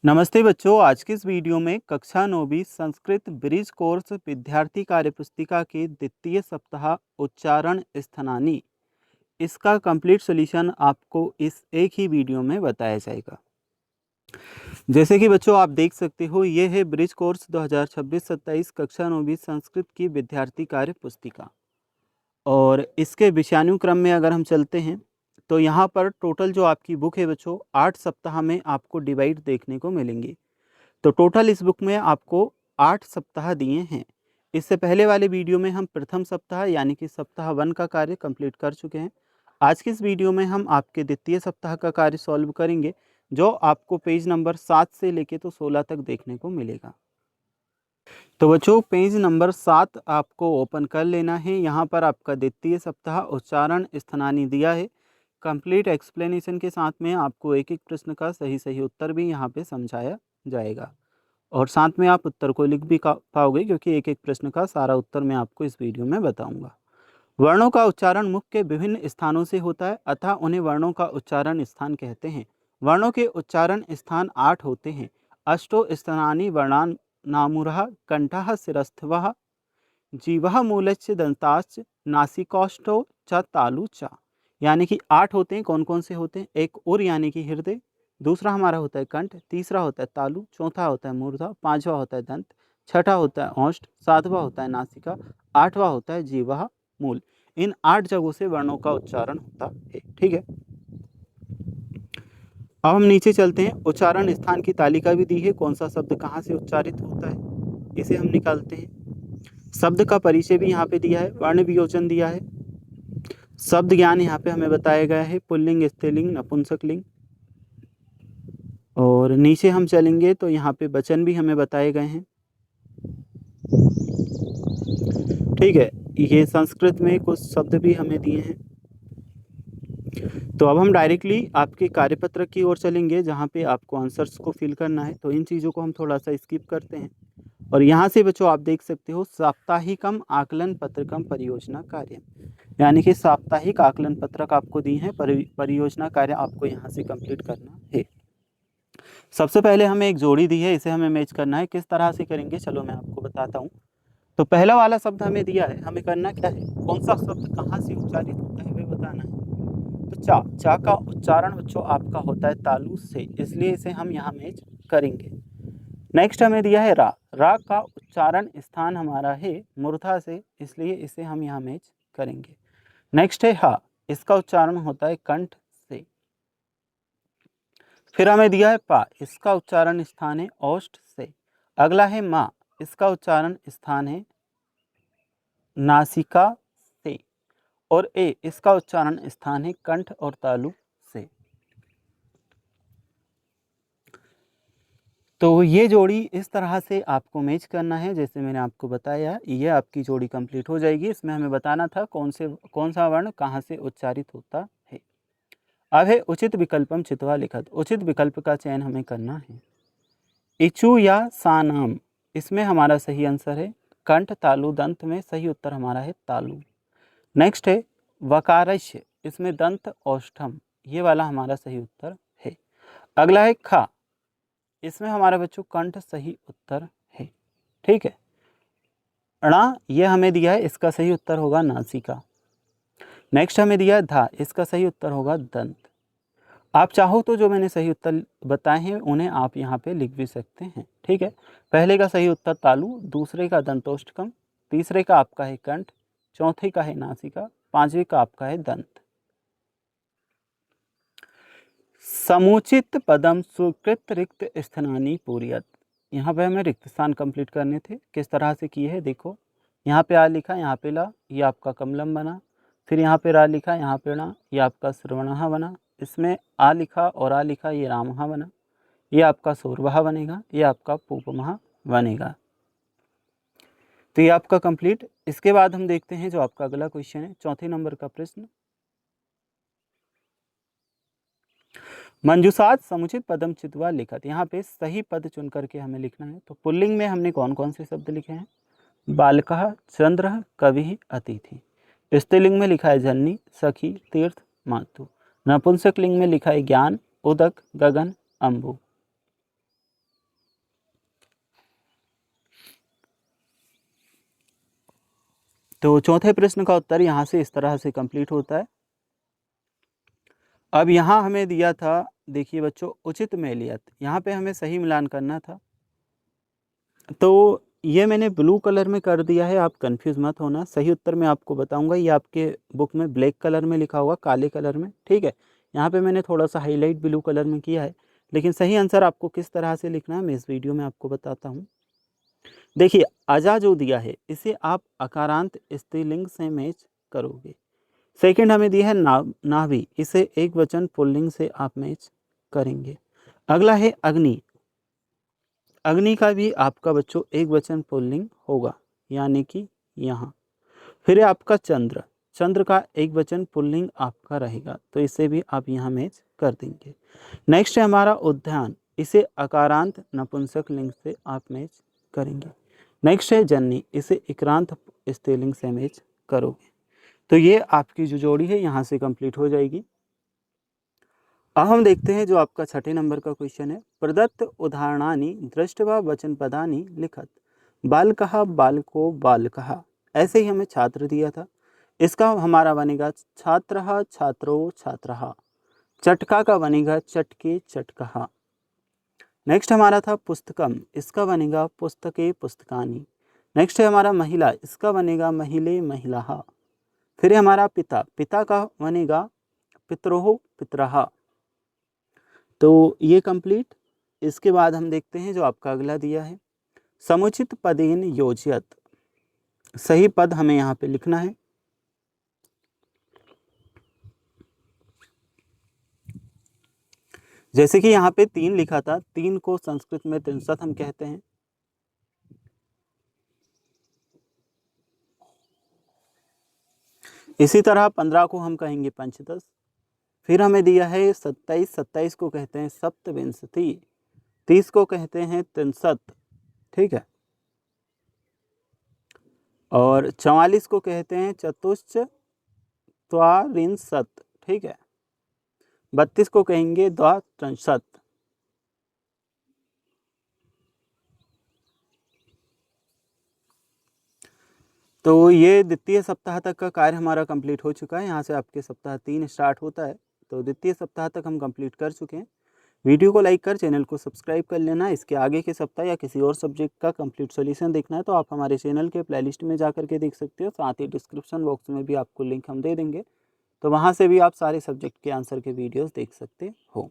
नमस्ते बच्चों, आज की इस वीडियो में कक्षा 9वीं संस्कृत ब्रिज कोर्स विद्यार्थी कार्य पुस्तिका के द्वितीय सप्ताह उच्चारण स्थानानी इसका कंप्लीट सॉल्यूशन आपको इस एक ही वीडियो में बताया जाएगा। जैसे कि बच्चों आप देख सकते हो, ये है ब्रिज कोर्स 2026-27 कक्षा 9वीं संस्कृत की विद्यार्थी कार्य पुस्तिका। और इसके विषयानुक्रम में अगर हम चलते हैं तो यहाँ पर टोटल जो आपकी बुक है बच्चों 8 सप्ताह में आपको डिवाइड देखने को मिलेंगी। तो टोटल इस बुक में आपको 8 सप्ताह दिए हैं। इससे पहले वाले वीडियो में हम प्रथम सप्ताह यानी कि सप्ताह 1 का कार्य कंप्लीट कर चुके हैं। आज की इस वीडियो में हम आपके द्वितीय सप्ताह का कार्य सॉल्व करेंगे, जो आपको पेज नंबर 7 से लेके तो 16 तक देखने को मिलेगा। तो बच्चों पेज नंबर 7 आपको ओपन कर लेना है। यहाँ पर आपका द्वितीय सप्ताह उच्चारण स्थानानी दिया है। कंप्लीट एक्सप्लेनेशन के साथ में आपको एक एक प्रश्न का सही उत्तर भी यहाँ पे समझाया जाएगा और साथ में आप उत्तर को लिख भी पाओगे, क्योंकि एक एक प्रश्न का सारा उत्तर मैं आपको इस वीडियो में बताऊंगा। वर्णों का उच्चारण मुख के विभिन्न स्थानों से होता है, अतः उन्हें वर्णों का उच्चारण स्थान कहते हैं। वर्णों के उच्चारण स्थान 8 होते हैं। अष्टो स्थानानि वर्णान नामुरः कंठः शिरस्थवः जीवः मूलश्च दंताश्च नासिकाष्टौ च तालु च। यानी कि 8 होते हैं। कौन कौन से होते हैं? एक उर यानी कि हृदय, दूसरा हमारा होता है कंठ, तीसरा होता है तालु, चौथा होता है मूर्धा, पांचवा होता है दंत, छठा होता है औष्ठ, सातवां होता है नासिका, आठवां होता है जीवा मूल। इन 8 जगहों से वर्णों का उच्चारण होता है। ठीक है, अब हम नीचे चलते हैं। उच्चारण स्थान की तालिका भी दी है, कौन सा शब्द कहाँ से उच्चारित होता है इसे हम निकालते हैं। शब्द का परिचय भी यहाँ पे दिया है, वर्ण वियोजन दिया है, शब्द ज्ञान यहाँ पे हमें बताया गया है, पुल्लिंग, स्त्रीलिंग, नपुंसकलिंग। और नीचे हम चलेंगे तो यहाँ पे वचन भी हमें बताए गए हैं। ठीक है, ये संस्कृत में कुछ शब्द भी हमें दिए हैं। तो अब हम डायरेक्टली आपके कार्यपत्र की ओर चलेंगे, जहाँ पे आपको आंसर्स को फिल करना है। तो इन चीज़ों को हम थोड़ा सा स्किप करते हैं। और यहाँ से बच्चों आप देख सकते हो साप्ताहिकम आकलन पत्रकम परियोजना कार्य, यानी कि साप्ताहिक आकलन पत्रक आपको दी है, परियोजना कार्य आपको यहाँ से कंप्लीट करना है। सबसे पहले हमें एक जोड़ी दी है, इसे हमें मैच करना है। किस तरह से करेंगे चलो मैं आपको बताता हूँ। तो पहला वाला शब्द हमें दिया है, हमें करना क्या है, कौन सा शब्द कहाँ से उच्चारित होता है वह बताना है। तो चा चा का उच्चारण बच्चों आपका होता है तालु से, इसलिए इसे हम यहाँ मैच करेंगे। नेक्स्ट हमें दिया है रा, रा का उच्चारण स्थान हमारा है मूर्धा से, इसलिए इसे हम यहाँ मैच करेंगे। नेक्स्ट है हा, इसका उच्चारण होता है कंठ से। फिर हमें दिया है पा, इसका उच्चारण स्थान है ओष्ठ से। अगला है मा, इसका उच्चारण स्थान है नासिका से। और ए, इसका उच्चारण स्थान है कंठ और तालु से। तो ये जोड़ी इस तरह से आपको मैच करना है, जैसे मैंने आपको बताया। ये आपकी जोड़ी कंप्लीट हो जाएगी। इसमें हमें बताना था कौन सा वर्ण कहाँ से उच्चारित होता है। अब है उचित विकल्पम चित्वा लिखत, उचित विकल्प का चयन हमें करना है। इचु या सानाम, इसमें हमारा सही आंसर है कंठ तालु दंत में सही उत्तर हमारा है तालु। नेक्स्ट है वकारस्य, इसमें दंत औष्ठम, ये वाला हमारा सही उत्तर है। अगला है खा, इसमें हमारा बच्चों कंठ सही उत्तर है। ठीक है, णा ये हमें दिया है, इसका सही उत्तर होगा नासिका। नेक्स्ट हमें दिया है धा, इसका सही उत्तर होगा दंत। आप चाहो तो जो मैंने सही उत्तर बताए हैं उन्हें आप यहाँ पे लिख भी सकते हैं। ठीक है, पहले का सही उत्तर तालु, दूसरे का दंतोष्ठकम, तीसरे का आपका है कंठ, चौथे का है नासिका, पांचवे का आपका है दंत। समुचित पदम सुकृत रिक्त स्थानानी पूरियत, यहाँ पे हमें रिक्त स्थान कंप्लीट करने थे। किस तरह से किए हैं देखो, यहाँ पे आ लिखा, यहाँ पे ला, ये आपका कमलम बना। फिर यहाँ पे रा लिखा, यहाँ पे णा, ये आपका श्रवणहा बना। इसमें आ लिखा और आ लिखा, ये रामहा बना। ये आपका सौरभहा बनेगा, ये आपका पूपमहा बनेगा। तो ये आपका कंप्लीट। इसके बाद हम देखते हैं जो आपका अगला क्वेश्चन है, चौथे नंबर का प्रश्न। मंजूषात समुचित पदम चित्वा लिखत, यहाँ पे सही पद चुन करके हमें लिखना है। तो पुल्लिंग में हमने कौन कौन से शब्द लिखे हैं? बालकः, चंद्रः, कविः, अतिथि। स्त्रीलिंग में लिखा है जननी, सखी, तीर्थ, मातु। नपुंसक लिंग में लिखा है ज्ञान, उदक, गगन, अम्बु। तो चौथे प्रश्न का उत्तर यहाँ से इस तरह से कंप्लीट होता है। अब यहाँ हमें दिया था, देखिए बच्चों, उचित मेलियत, यहाँ पे हमें सही मिलान करना था। तो ये मैंने ब्लू कलर में कर दिया है, आप कंफ्यूज मत होना। सही उत्तर मैं आपको बताऊंगा, ये आपके बुक में ब्लैक कलर में लिखा होगा, काले कलर में, ठीक है। यहाँ पे मैंने थोड़ा सा हाईलाइट ब्लू कलर में किया है, लेकिन सही आंसर आपको किस तरह से लिखना है मैं इस वीडियो में आपको बताता हूँ। देखिए, अजा जो दिया है इसे आप अकारांत स्त्रीलिंग से मैच करोगे। सेकंड हमें दिया है नाभि, इसे एक वचन पुल्लिंग से आप मैच करेंगे। अगला है अग्नि, अग्नि का भी आपका बच्चों एक वचन पुल्लिंग होगा, यानी कि यहाँ। फिर है आपका चंद्र, चंद्र का एक वचन पुल्लिंग आपका रहेगा, तो इसे भी आप यहाँ मैच कर देंगे। नेक्स्ट है हमारा उद्यान, इसे अकारांत नपुंसक लिंग से आप मैच करेंगे। नेक्स्ट है जन्नी, इसे इक्रांत स्त्रीलिंग से मैच करोगे। तो ये आपकी जो जोड़ी है यहाँ से कंप्लीट हो जाएगी। अब हम देखते हैं जो आपका छठे नंबर का क्वेश्चन है। प्रदत्त उदाहरणानि दृष्ट्वा वचन पदानि लिखत, बालकः बालको बालकः, ऐसे ही हमें छात्र दिया था। इसका हमारा बनेगा छात्रः छात्रो छात्रः। चटका का बनेगा चटके चटकः। नेक्स्ट हमारा था पुस्तकम, इसका बनेगा पुस्तके पुस्तकानि। नेक्स्ट है हमारा महिला, इसका बनेगा महिले महिलाः। फिर है हमारा पिता, पिता का बनेगा पितरोः पितरः। तो ये कंप्लीट। इसके बाद हम देखते हैं जो आपका अगला दिया है, समुचित पदेन योजयत, सही पद हमें यहाँ पे लिखना है। जैसे कि यहाँ पे 3 लिखा था, 3 को संस्कृत में 63 हम कहते हैं। इसी तरह 15 को हम कहेंगे पंचदश। फिर हमें दिया है 27, 27 को कहते हैं सप्तविंशति, 30 को कहते हैं त्रिंशत, ठीक है। और 44 को कहते हैं चतुश्चत्वारिंशत्, ठीक है। 32 को कहेंगे द्वात्रिंशत्। तो ये द्वितीय सप्ताह तक का कार्य हमारा कंप्लीट हो चुका है। यहाँ से आपके सप्ताह 3 स्टार्ट होता है, तो द्वितीय सप्ताह तक हम कंप्लीट कर चुके हैं। वीडियो को लाइक कर चैनल को सब्सक्राइब कर लेना। इसके आगे के सप्ताह या किसी और सब्जेक्ट का कंप्लीट सॉल्यूशन देखना है तो आप हमारे चैनल के प्लेलिस्ट में जा करके देख सकते हो। साथ ही डिस्क्रिप्शन बॉक्स में भी आपको लिंक हम दे देंगे, तो वहाँ से भी आप सारे सब्जेक्ट के आंसर के वीडियोज़ देख सकते हो।